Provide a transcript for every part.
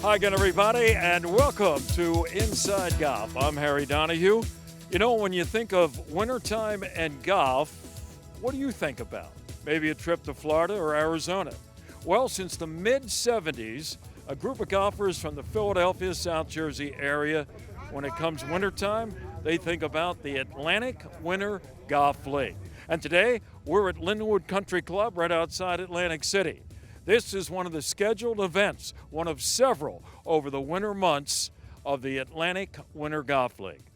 Hi again, everybody, and welcome to Inside Golf. I'm Harry Donahue. You know, when you think of wintertime and golf, what do you think about? Maybe a trip to Florida or Arizona? Well, since the mid-'70s, a group of golfers from the Philadelphia, South Jersey area, when it comes wintertime, they think about the Atlantic Winter Golf League. And today, we're at Linwood Country Club right outside Atlantic City. This is one of the scheduled events, one of several over the winter months of the Atlantic Winter Golf League.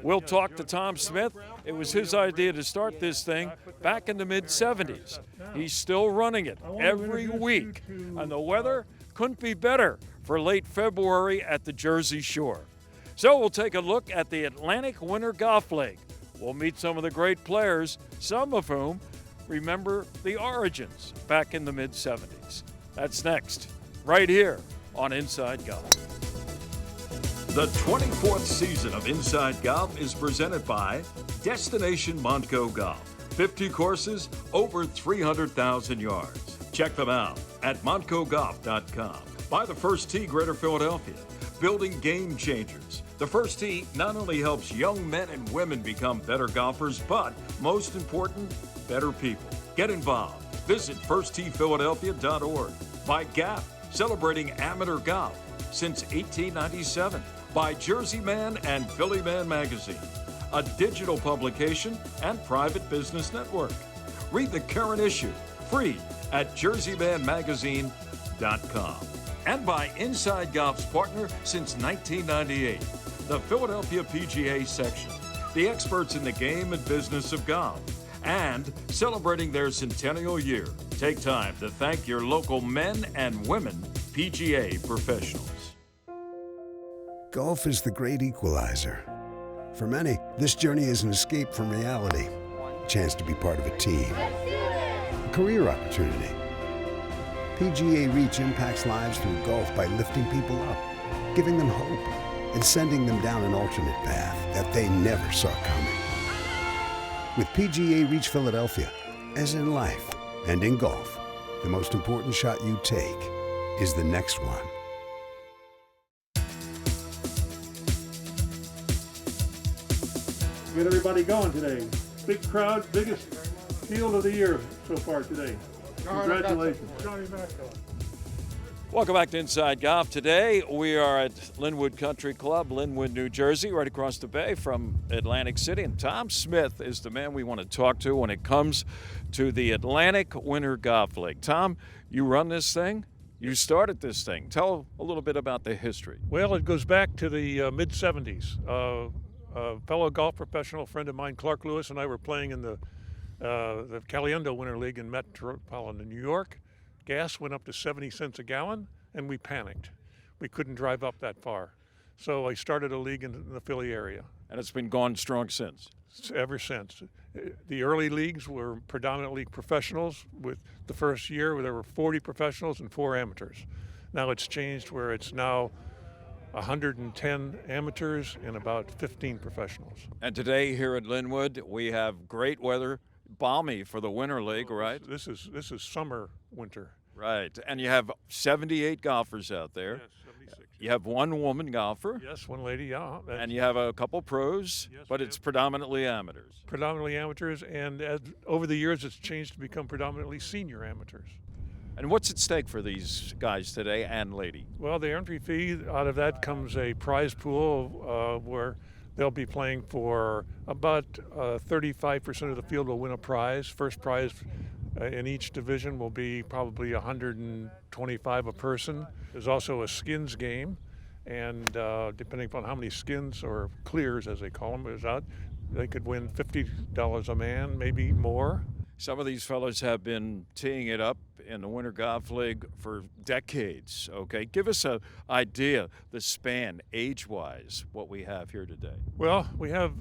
We'll talk to Tom Smith. It was his idea to start this thing back in the mid-'70s. He's still running it every week, and the weather couldn't be better for late February at the Jersey Shore. So we'll take a look at the Atlantic Winter Golf League. We'll meet some of the great players, some of whom remember the origins back in the mid-'70s. That's next, right here on Inside Golf. The 24th season of Inside Golf is presented by Destination Montco Golf. 50 courses, over 300,000 yards. Check them out at montcogolf.com. By the First Tee Greater Philadelphia, building game changers. The First Tee not only helps young men and women become better golfers, but most important, better people. Get involved. Visit firstteephiladelphia.org. By Gap, celebrating amateur golf since 1897. By Jersey Man and Philly Man magazine, a digital publication and private business network. Read the current issue, free at jerseymanmagazine.com. And by Inside Golf's partner since 1998, the Philadelphia Pga Section, the experts in the game and business of golf, and celebrating their centennial year. Take time to thank your local men and women PGA professionals. Golf is the great equalizer. For many, this journey is an escape from reality, a chance to be part of a team, a career opportunity. PGA Reach impacts lives through golf by lifting people up, giving them hope, and sending them down an alternate path that they never saw coming. With PGA Reach Philadelphia, as in life and in golf, the most important shot you take is the next one. Get everybody going today. Big crowd, biggest field of the year so far today. Congratulations. Welcome back to Inside Golf. Today we are at Linwood Country Club, Linwood, New Jersey, right across the bay from Atlantic City. And Tom Smith is the man we want to talk to when it comes to the Atlantic Winter Golf League. Tom, you run this thing? You started this thing. Tell a little bit about the history. Well, it goes back to the mid-'70s. A fellow golf professional friend of mine, Clark Lewis, and I were playing in the Caliendo Winter League in Metropolitan New York. Gas went up to 70 cents a gallon, and we panicked. We couldn't drive up that far. So I started a league in the Philly area. And it's been going strong since. Ever since. The early leagues were predominantly professionals. With the first year, where there were 40 professionals and 4 amateurs. Now it's changed where it's now 110 amateurs and about 15 professionals. And today here at Linwood, we have great weather, balmy for the Winter League, right? This is summer, winter. Right, and you have 78 golfers out there. Yes, 76. You have one woman golfer. Yes, one lady, yeah. And you have a couple pros, Yes, but we it's have. predominantly amateurs. Predominantly amateurs, and over the years it's changed to become predominantly senior amateurs. And what's at stake for these guys today and lady? Well, the entry fee, out of that comes a prize pool where they'll be playing for about 35% of the field will win a prize. First prize in each division will be probably $125 a person. There's also a skins game, and depending upon how many skins or clears, as they call them, is out, they could win $50 a man, maybe more. Some of these fellows have been teeing it up in the Winter Golf League for decades, okay? Give us an idea, the span, age-wise, what we have here today. Well, we have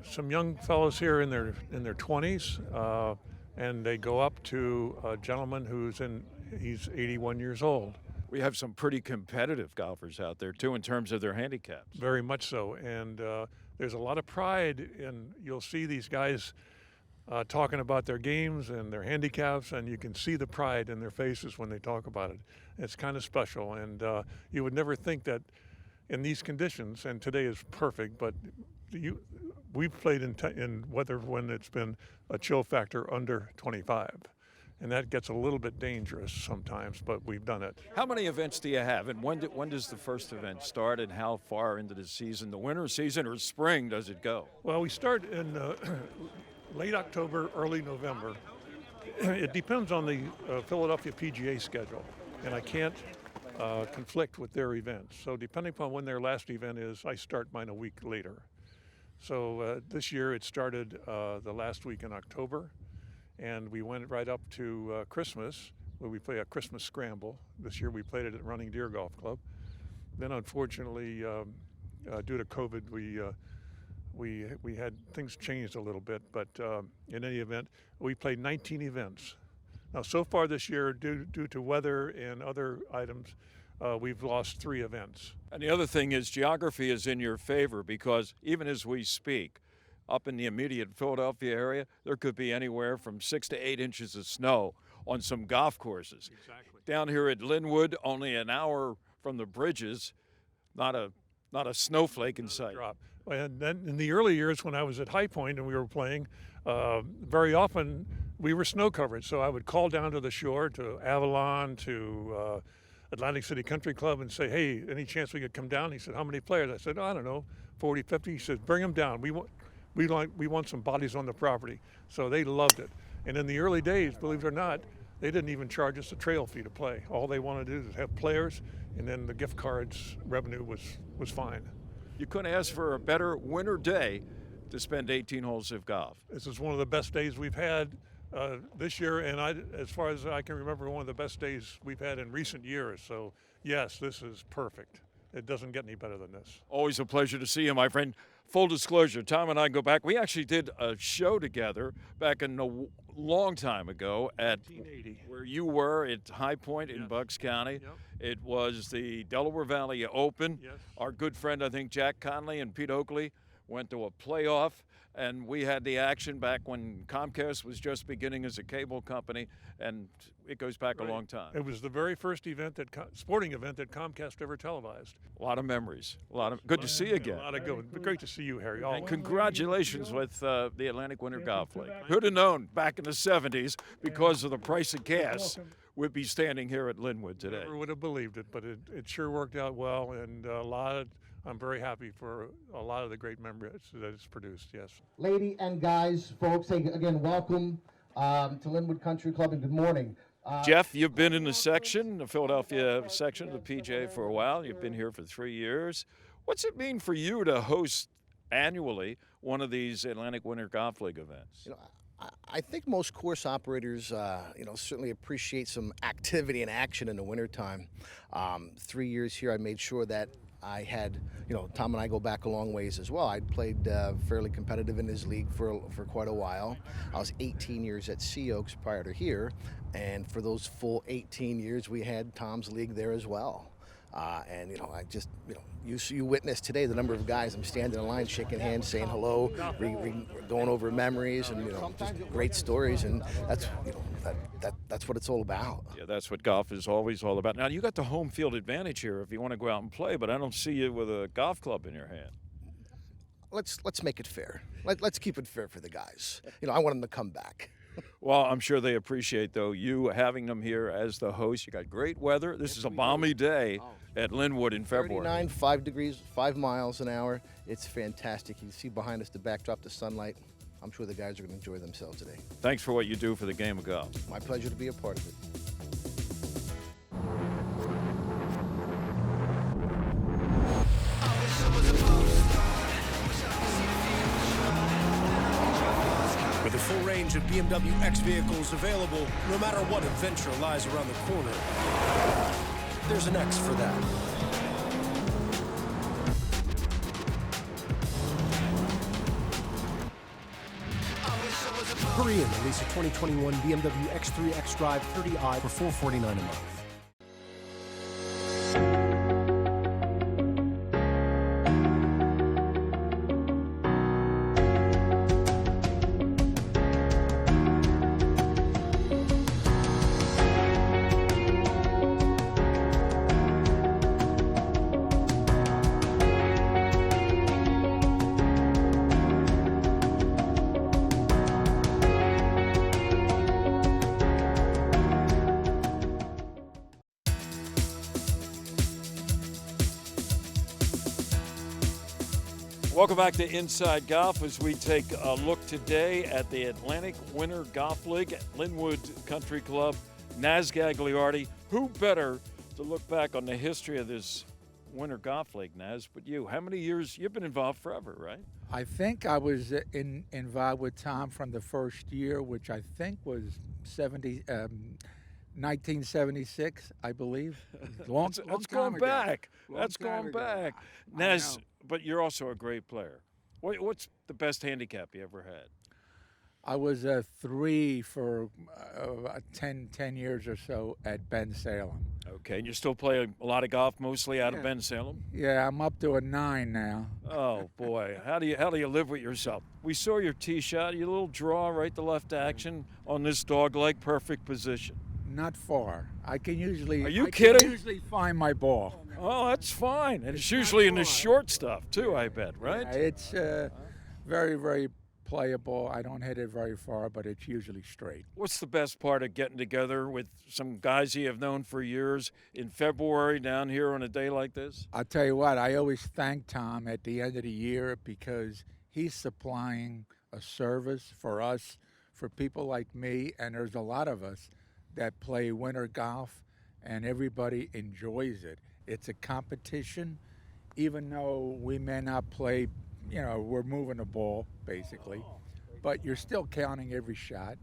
some young fellows here in their 20s, and they go up to a gentleman he's 81 years old. We have some pretty competitive golfers out there, too, in terms of their handicaps. Very much so, and there's a lot of pride, and you'll see these guys talking about their games and their handicaps, and you can see the pride in their faces when they talk about it. It's kind of special, and you would never think that in these conditions, and today is perfect, but we've played in weather when it's been a chill factor under 25. And that gets a little bit dangerous sometimes, but we've done it. How many events do you have, and when does the first event start, and how far into the season, the winter season or spring, does it go? Well, we start in late October, early November. It depends on the Philadelphia Pga schedule, and I can't conflict with their events. So depending upon when their last event is, I start mine a week later. So this year it started the last week in October, and we went right up to Christmas, where we play a Christmas scramble. This year we played it at Running Deer Golf Club. Then unfortunately, due to COVID, we had things changed a little bit, but in any event, we played 19 events. Now, so far this year, due to weather and other items, we've lost 3 events. And the other thing is geography is in your favor, because even as we speak, up in the immediate Philadelphia area, there could be anywhere from 6 to 8 inches of snow on some golf courses. Exactly. Down here at Linwood, only an hour from the bridges, not a snowflake in sight. Drop. And then in the early years when I was at High Point and we were playing, very often we were snow covered. So I would call down to the shore, to Avalon, to Atlantic City Country Club, and say, hey, any chance we could come down? He said, how many players? I said, I don't know, 40, 50. He said, bring them down. We want some bodies on the property. So they loved it. And in the early days, believe it or not, they didn't even charge us a trail fee to play. All they wanted to do is have players, and then the gift cards revenue was fine. You couldn't ask for a better winter day to spend 18 holes of golf. This is one of the best days we've had this year, and as far as I can remember, one of the best days we've had in recent years. So yes, this is perfect. It doesn't get any better than this. Always a pleasure to see you, my friend. Full disclosure, Tom and I go back. We actually did a show together back in a long time ago at 1980. where you were at High Point in Bucks County. Yep. It was the Delaware Valley Open. Yes. Our good friend, I think, Jack Conley and Pete Oakley went to a playoff, and we had the action back when Comcast was just beginning as a cable company, and it goes back a long time. It was the very first event sporting event that Comcast ever televised. A lot of memories. Good to see you again. A lot of good. Great to see you, Harry. And congratulations with the Atlantic Winter Golf League. Who'd have known back in the 70s, because of the price of gas, we'd be standing here at Linwood today. Never would have believed it, but it sure worked out well, and I'm very happy for a lot of the great memories that it's produced, yes. Lady and guys, folks, again, welcome to Linwood Country Club, and good morning. Jeff, you've been in the section, the Philadelphia section of the PGA for a while. You've been here for 3 years. What's it mean for you to host annually one of these Atlantic Winter Golf League events? I think most course operators, certainly appreciate some activity and action in the wintertime. 3 years here, I made sure that I had, Tom and I go back a long ways as well. I'd played fairly competitive in his league for quite a while. I was 18 years at Sea Oaks prior to here, and for those full 18 years, we had Tom's league there as well. I just, you witnessed today the number of guys. I'm standing in line, shaking hands, saying hello, going over memories, and just great stories, and that's what it's all about. Yeah, that's what golf is always all about. Now, you got the home field advantage here if you want to go out and play, but I don't see you with a golf club in your hand. Let's make it fair. Let's keep it fair for the guys. I want them to come back. Well, I'm sure they appreciate, though, you having them here as the host. You got great weather. This is a balmy day at Linwood in February. 39, 5 degrees, 5 miles an hour. It's fantastic. You can see behind us the backdrop, the sunlight. I'm sure the guys are going to enjoy themselves today. Thanks for what you do for the game of golf. My pleasure to be a part of it. With a full range of BMW X vehicles available, no matter what adventure lies around the corner, there's an X for that. Hurry in and lease a 2021 BMW X3 xDrive 30i for $449 a month. Welcome back to Inside Golf as we take a look today at the Atlantic Winter Golf League at Linwood Country Club. Naz Gagliardi, who better to look back on the history of this Winter Golf League, Naz, but you. How many years? You've been involved forever, right? I think I was involved with Tom from the first year, which I think was 1976, I believe. Long That's time going ago. back. Long That's time going ago. back. I Naz, know. but you're also a great player. What's the best handicap you ever had? I was a 3 for 10 years or so at Ben Salem. Okay, and you still play a lot of golf, mostly out of Yeah. Ben Salem? Yeah, I'm up to a 9 now. Oh boy, how do you live with yourself? We saw your tee shot, your little draw right to left action on this dog leg, perfect position. Not far. I can usually. Are you I kidding? Can usually find my ball. Oh, that's fine, and it's not usually in the far. short stuff too, I bet, right? Yeah, it's very, very playable. I don't hit it very far, but it's usually straight. What's the best part of getting together with some guys you have known for years in February down here on a day like this? I'll tell you what, I always thank Tom at the end of the year because he's supplying a service for us, for people like me, and there's a lot of us that play winter golf, and everybody enjoys it. It's a competition, even though we may not play, we're moving the ball, basically, but you're still counting every shot,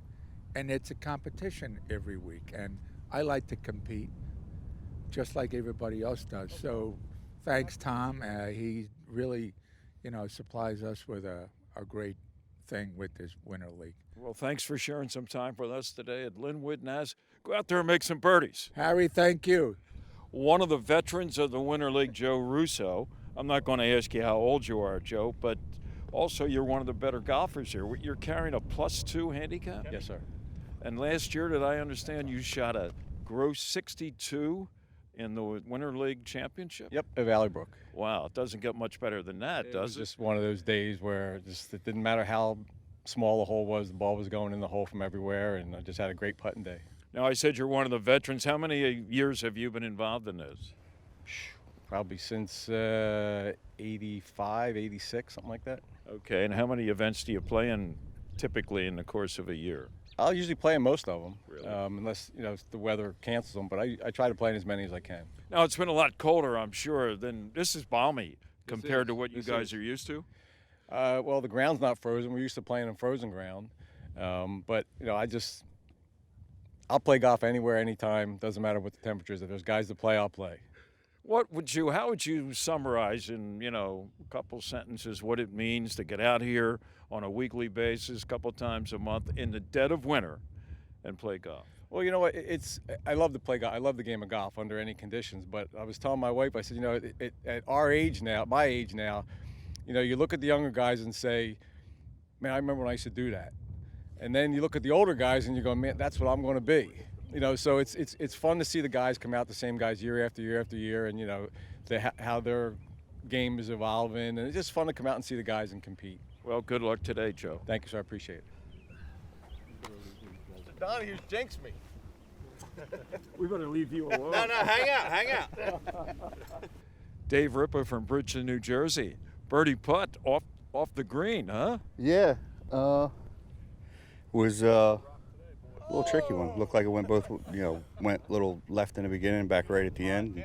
and it's a competition every week, and I like to compete just like everybody else does. So thanks, Tom. He really, supplies us with a great thing with this Winter League. Well, thanks for sharing some time with us today at Linwood. Naz, go out there and make some birdies. Harry, thank you. One of the veterans of the Winter League, Joe Russo. I'm not going to ask you how old you are, Joe, but also you're one of the better golfers here. You're carrying a +2 handicap? Yes, sir. And last year, did I understand you shot a gross 62 in the Winter League Championship? Yep, at Valley Brook. Wow, it doesn't get much better than that, It does was it? just one of those days where it didn't matter how small the hole was, the ball was going in the hole from everywhere, and I just had a great putting day. Now, I said you're one of the veterans. How many years have you been involved in this? Probably since 85, 86, something like that. Okay, and how many events do you play in typically in the course of a year? I'll usually play in most of them, Really? unless the weather cancels them, but I try to play in as many as I can. Now, it's been a lot colder, I'm sure, than this is balmy compared to what you This guys is. are used to. Well, the ground's not frozen. We're used to playing in frozen ground, but I'll play golf anywhere, anytime. Doesn't matter what the temperature is. If there's guys to play, I'll play. How would you summarize in, a couple sentences what it means to get out here on a weekly basis, a couple times a month in the dead of winter and play golf? Well, you know what? I love to play golf. I love the game of golf under any conditions. But I was telling my wife, I said, at our age now, my age now, you look at the younger guys and say, man, I remember when I used to do that. And then you look at the older guys and you go, man, that's what I'm going to be. So it's fun to see the guys come out, the same guys year after year after year, and how their game is evolving, and it's just fun to come out and see the guys and compete. Well, good luck today, Joe. Thank you, sir. I appreciate it. Donahue's jinxed me. We better leave you alone. No, hang out. Dave Ripper from Bridgeton, New Jersey. Birdie putt off the green, huh? Yeah, was a little tricky one. Looked like it went went a little left in the beginning, back right at the end.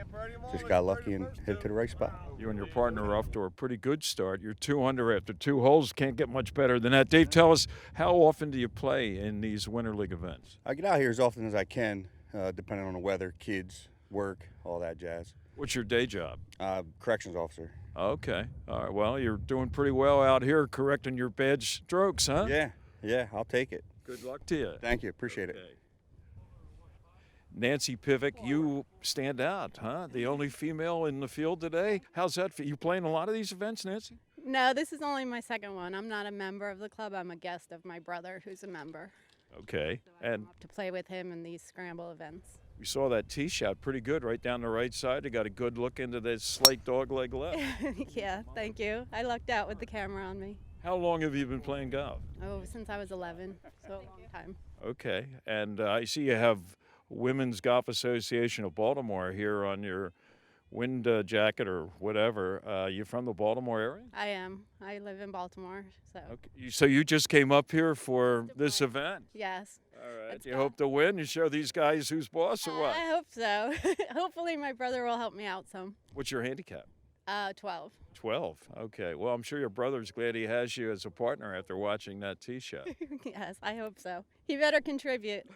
Just got lucky and hit it to the right spot. You and your partner are off to a pretty good start. You're 2 under after 2 holes. Can't get much better than that. Dave, tell us, how often do you play in these Winter League events? I get out here as often as I can, depending on the weather, kids, work, all that jazz. What's your day job? Corrections officer. Okay. All right. Well, you're doing pretty well out here correcting your bad strokes, huh? Yeah, I'll take it. Good luck to you. Thank you, appreciate it. Nancy Pivick, you stand out, huh? The only female in the field today. How's that for you? Playing a lot of these events, Nancy? No, this is only my second one. I'm not a member of the club. I'm a guest of my brother who's a member. Okay. And To play with him in these scramble events. we saw that tee shot pretty good right down the right side. You got a good look into this slight dog leg left. Yeah, thank you. I lucked out with the camera on me. How long have you been playing golf? Oh, since I was 11, so a long time. Okay. And I see you have Women's Golf Association of Baltimore here on your wind jacket or whatever. You from the Baltimore area? I am. I live in Baltimore, so. Okay. So you just came up here for this event? Yes. All right. You hope to win? You show these guys who's boss or what? I hope so. Hopefully my brother will help me out some. What's your handicap? 12. 12. Okay. Well, I'm sure your brother's glad he has you as a partner after watching that tee show. Yes, I hope so. He better contribute.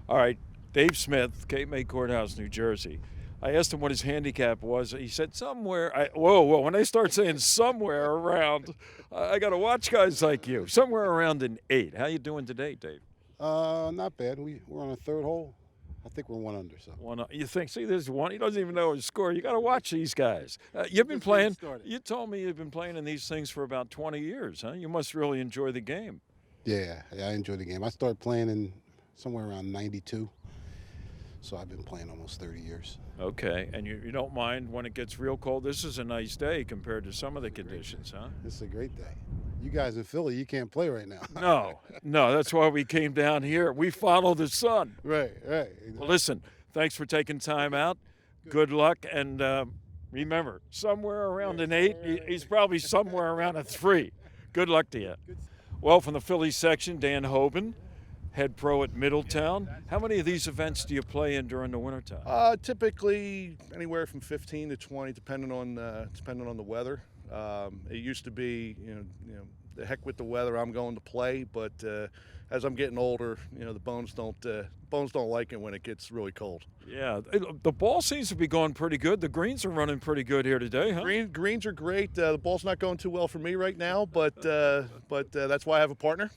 All right. Dave Smith, Cape May Courthouse, New Jersey. I asked him what his handicap was. He said somewhere. Whoa. When they start saying somewhere around, I got to watch guys like you. Somewhere around an 8. How you doing today, Dave? Not bad. We're on a third hole. I think we're 1 under. So you think? See, there's one. He doesn't even know his score. You got to watch these guys. You've been playing. You told me you've been playing in these things for about 20 years, huh? You must really enjoy the game. Yeah, I enjoy the game. I started playing in somewhere around '92, so I've been playing almost 30 years. Okay, and you don't mind when it gets real cold? This is a nice day compared to some of the conditions, huh? This is a great day. You guys in Philly, you can't play right now. No, that's why we came down here. We follow the sun. Right. Exactly. Well, listen, thanks for taking time out. Good luck, and remember, somewhere around an 8, he's probably somewhere around a 3. Good luck to you. Well, from the Philly section, Dan Hoban, head pro at Middletown. How many of these events do you play in during the wintertime? Typically anywhere from 15 to 20, depending on the weather. It used to be, you know, the heck with the weather, I'm going to play. But as I'm getting older, you know, the bones don't like it when it gets really cold. Yeah, the ball seems to be going pretty good. The greens are running pretty good here today, huh? Greens are great. The ball's not going too well for me right now, but that's why I have a partner.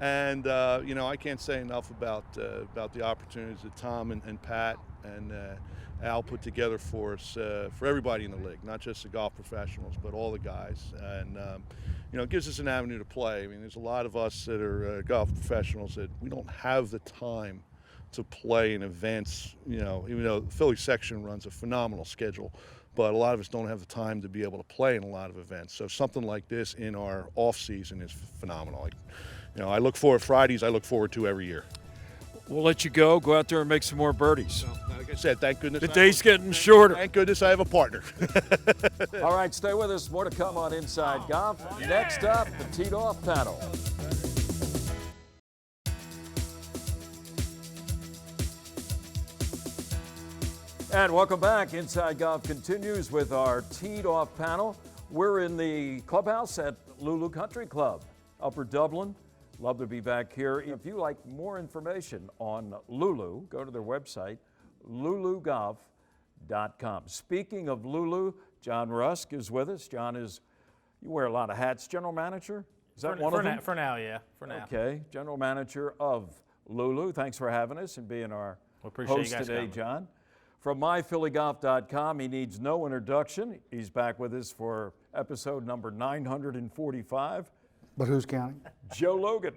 And you know, I can't say enough about the opportunities that Tom and Pat and Al put together for us, for everybody in the league, not just the golf professionals, but all the guys. And you know, it gives us an avenue to play. I mean, there's a lot of us that are golf professionals that we don't have the time to play in events. You know, even though the Philly section runs a phenomenal schedule, but a lot of us don't have the time to be able to play in a lot of events. So something like this in our off season is phenomenal. You know, I look forward Fridays. I look forward to every year. We'll let you go. Go out there and make some more birdies. Like I said, thank goodness. The day's getting shorter. Thank goodness I have a partner. All right, stay with us. More to come on Inside Golf. Next up, the Teed Off panel. And welcome back. Inside Golf continues with our Teed Off panel. We're in the clubhouse at Lulu Country Club, Upper Dublin. Love to be back here. If you like more information on Lulu, go to their website, lulugolf.com. Speaking of Lulu, John Rusk is with us. John is, you wear a lot of hats, general manager? Is that one of them? For now, yeah. For now. Okay, general manager of Lulu. Thanks for having us and being our appreciate host you guys today, coming. John. From myphillygolf.com, he needs no introduction. He's back with us for episode number 945. But who's counting? Joe Logan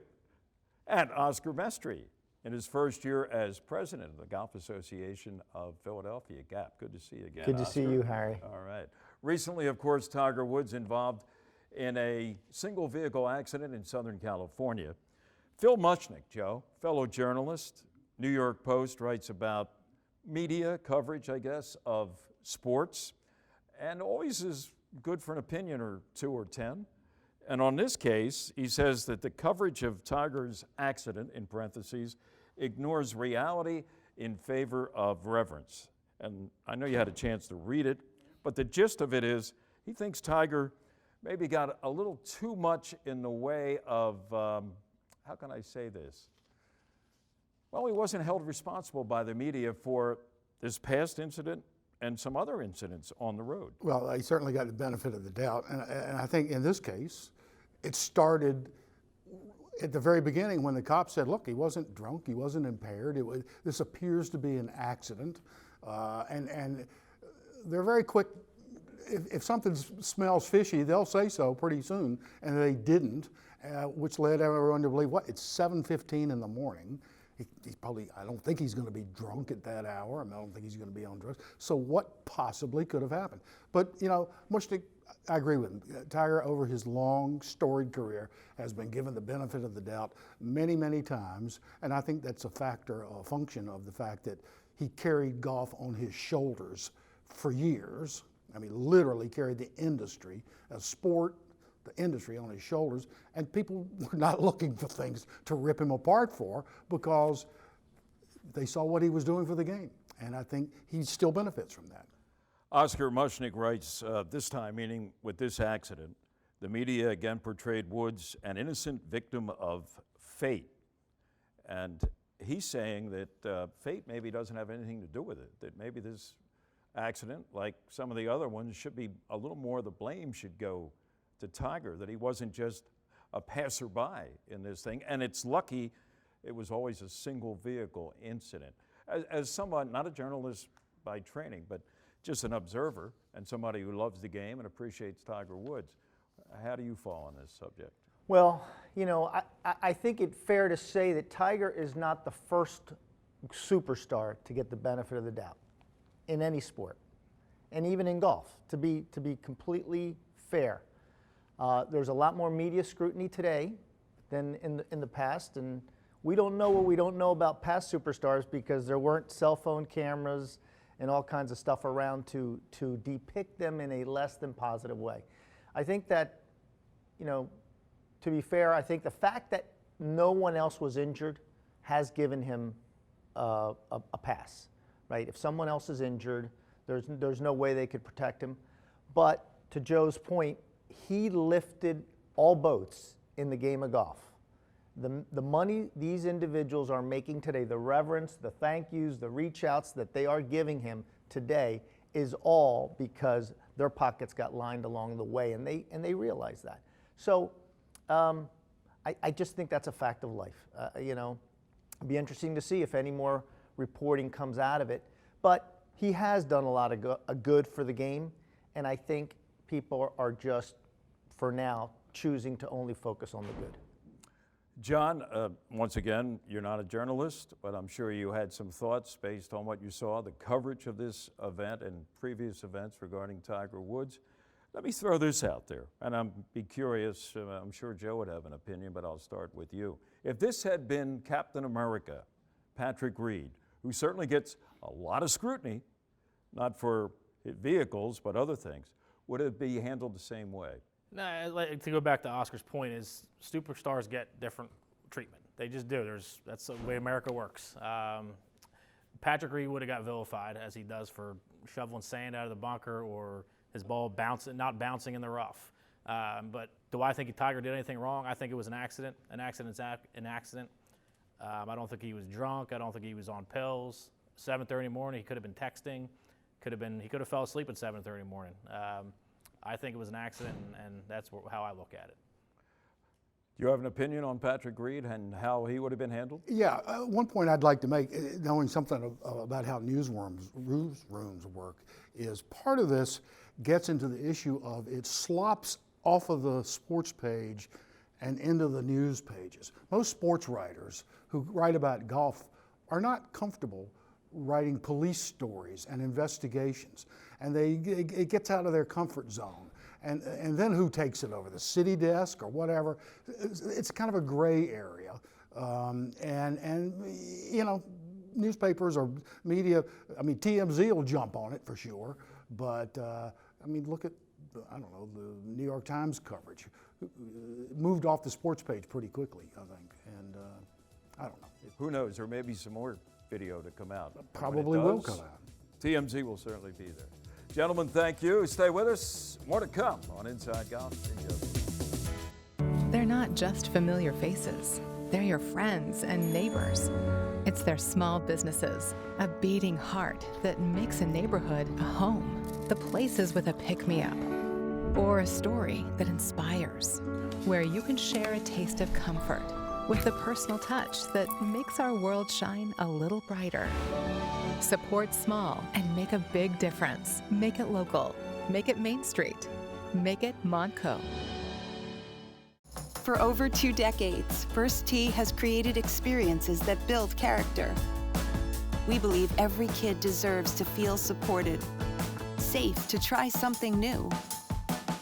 and Oscar Mestry in his first year as president of the Golf Association of Philadelphia, GAP. Good to see you again, Good to Oscar. see you, Harry. All right. Recently, of course, Tiger Woods involved in a single vehicle accident in Southern California. Phil Mushnick, Joe, fellow journalist, New York Post, writes about media coverage, I guess, of sports, and always is good for an opinion or 2 or 10. And on this case, he says that the coverage of Tiger's accident, in parentheses, ignores reality in favor of reverence. And I know you had a chance to read it, but the gist of it is he thinks Tiger maybe got a little too much in the way of, how can I say this? Well, he wasn't held responsible by the media for this past incident and some other incidents on the road. Well, he certainly got the benefit of the doubt. And I think in this case, it started at the very beginning when the cop said, look, he wasn't drunk, he wasn't impaired. This appears to be an accident. And they're very quick. If something smells fishy, they'll say so pretty soon. And they didn't, which led everyone to believe, what, it's 7:15 in the morning. He's probably, I don't think he's going to be drunk at that hour. I don't think he's going to be on drugs. So what possibly could have happened? But, you know, Mushnick, I agree with him. Tiger, over his long, storied career, has been given the benefit of the doubt many, many times. And I think that's a factor, a function of the fact that he carried golf on his shoulders for years. I mean, literally carried the industry, a sport, the industry on his shoulders, and people were not looking for things to rip him apart for because they saw what he was doing for the game. And I think he still benefits from that. Oscar Mushnick writes, this time, meaning with this accident, the media again portrayed Woods an innocent victim of fate. And he's saying that fate maybe doesn't have anything to do with it, that maybe this accident, like some of the other ones, should be a little more, the blame should go to Tiger, that he wasn't just a passerby in this thing. And it's lucky it was always a single vehicle incident. As someone, not a journalist by training, but just an observer and somebody who loves the game and appreciates Tiger Woods, how do you fall on this subject? Well, you know, I think it's fair to say that Tiger is not the first superstar to get the benefit of the doubt in any sport, and even in golf, to be completely fair. There's a lot more media scrutiny today than in the past, and we don't know what we don't know about past superstars because there weren't cell phone cameras and all kinds of stuff around to depict them in a less than positive way. I think that, you know, to be fair, I think the fact that no one else was injured has given him a pass, right? If someone else is injured, there's no way they could protect him. But to Joe's point, he lifted all boats in the game of golf. The money these individuals are making today, the reverence, the thank yous, the reach outs that they are giving him today is all because their pockets got lined along the way, and they realize that. So I just think that's a fact of life. You know, it'd be interesting to see if any more reporting comes out of it. But he has done a lot of good for the game, and I think people are just, for now, choosing to only focus on the good. John, once again, you're not a journalist, but I'm sure you had some thoughts based on what you saw, the coverage of this event and previous events regarding Tiger Woods. Let me throw this out there, and I'm be curious, I'm sure Joe would have an opinion, but I'll start with you. If this had been Captain America, Patrick Reed, who certainly gets a lot of scrutiny, not for vehicles, but other things, would it be handled the same way? No, to go back to Oscar's point, is superstars get different treatment. They just do. That's the way America works. Patrick Reed would have got vilified, as he does for shoveling sand out of the bunker or his ball not bouncing in the rough. But do I think Tiger did anything wrong? I think it was an accident. An accident's an accident. I don't think he was drunk. I don't think he was on pills. 7:30 in the morning, he could have been texting. He could have fell asleep at 7:30 in the morning. I think it was an accident, and that's how I look at it. Do you have an opinion on Patrick Reed and how he would have been handled? Yeah, one point I'd like to make, knowing something about how newsrooms work, is part of this gets into the issue of it slops off of the sports page and into the news pages. Most sports writers who write about golf are not comfortable writing police stories and investigations, and it gets out of their comfort zone. And then who takes it over? The city desk or whatever? It's kind of a gray area. And you know, newspapers or media, I mean, TMZ will jump on it for sure, but I mean, look at, I don't know, the New York Times coverage. Moved off the sports page pretty quickly, I think, and I don't know. Who knows, there may be some more video to come out. Probably will come out. TMZ will certainly be there. Gentlemen, thank you. Stay with us. More to come on Inside Golf. They're not just familiar faces. They're your friends and neighbors. It's their small businesses, a beating heart that makes a neighborhood a home. The places with a pick-me-up or a story that inspires, where you can share a taste of comfort with a personal touch that makes our world shine a little brighter. Support small and make a big difference. Make it local. Make it Main Street. Make it Montco. For over 2 decades, First Tee has created experiences that build character. We believe every kid deserves to feel supported, safe to try something new,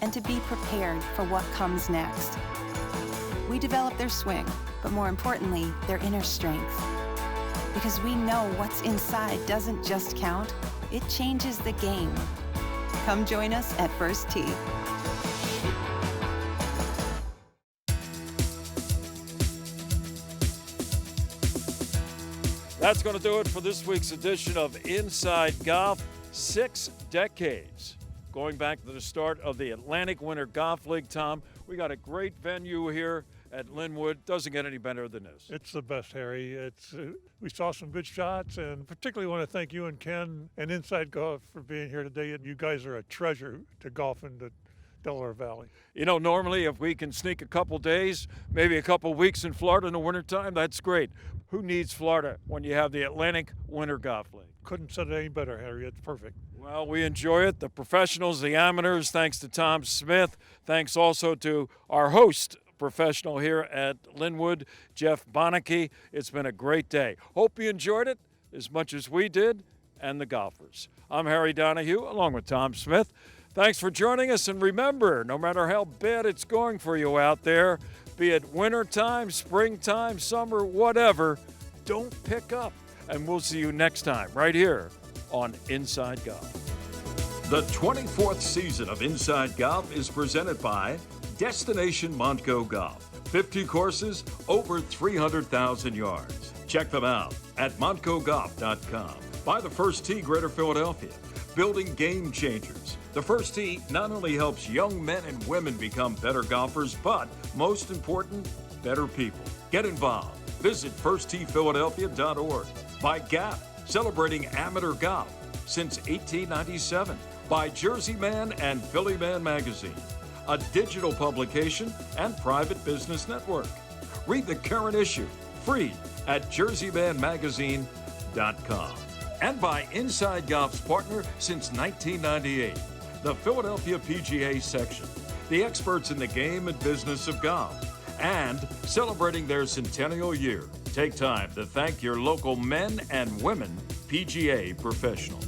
and to be prepared for what comes next. We develop their swing, but more importantly, their inner strength. Because we know what's inside doesn't just count, it changes the game. Come join us at First Tee. That's going to do it for this week's edition of Inside Golf. 6 decades going back to the start of the Atlantic Winter Golf League. Tom, we got a great venue here at Linwood. Doesn't get any better than this. It's the best, Harry. We saw some good shots, and particularly want to thank you and Ken and Inside Golf for being here today. And you guys are a treasure to golf in the Delaware Valley. You know, normally if we can sneak a couple days, maybe a couple weeks in Florida in the wintertime, that's great. Who needs Florida when you have the Atlantic Winter Golf League? Couldn't said it any better, Harry. It's perfect. Well, we enjoy it. The professionals, the amateurs, thanks to Tom Smith. Thanks also to our host professional here at Linwood, Jeff Bonneke. It's been a great day. Hope you enjoyed it as much as we did and the golfers. I'm Harry Donahue along with Tom Smith. Thanks for joining us, and remember, no matter how bad it's going for you out there, be it wintertime, springtime, summer, whatever, don't pick up. And we'll see you next time right here on Inside Golf. The 24th season of Inside Golf is presented by Destination Montco Golf. 50 courses, over 300,000 yards. Check them out at montcogolf.com. By the First Tee Greater Philadelphia, building game changers. The First Tee not only helps young men and women become better golfers, but most important, better people. Get involved. Visit firstteephiladelphia.org. By Gap, celebrating amateur golf since 1897. By Jersey Man and Philly Man magazine, a digital publication and private business network. Read the current issue, free, at jerseymanmagazine.com. And by Inside Golf's partner since 1998, the Philadelphia Pga Section, the experts in the game and business of golf, and celebrating their centennial year. Take time to thank your local men and women PGA professionals.